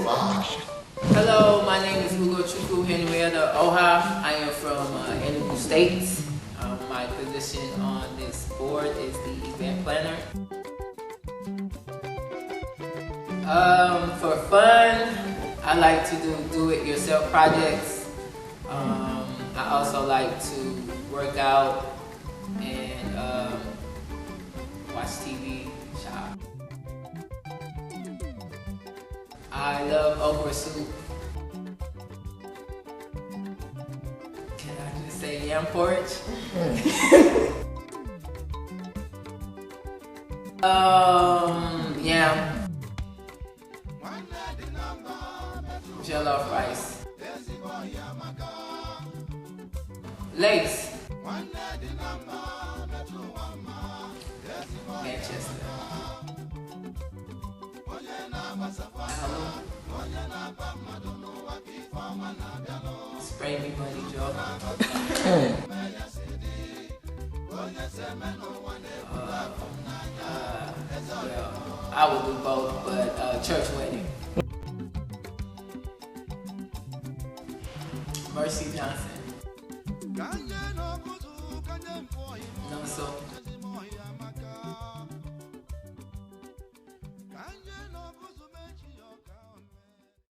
Hello, my name is Hugo Chukwu Henrietta Oha. I am from Enugu State. My position on this board is the event planner. For fun, I like to do do-it-yourself projects. I also like to work out and watch TV, shop. I love okra soup. Can I just say yam porridge? Yam. Jollof rice. Lace. Manchester. Spray me money, Joe. Well, I would do both, but church wedding. Mercy Johnson. No, so.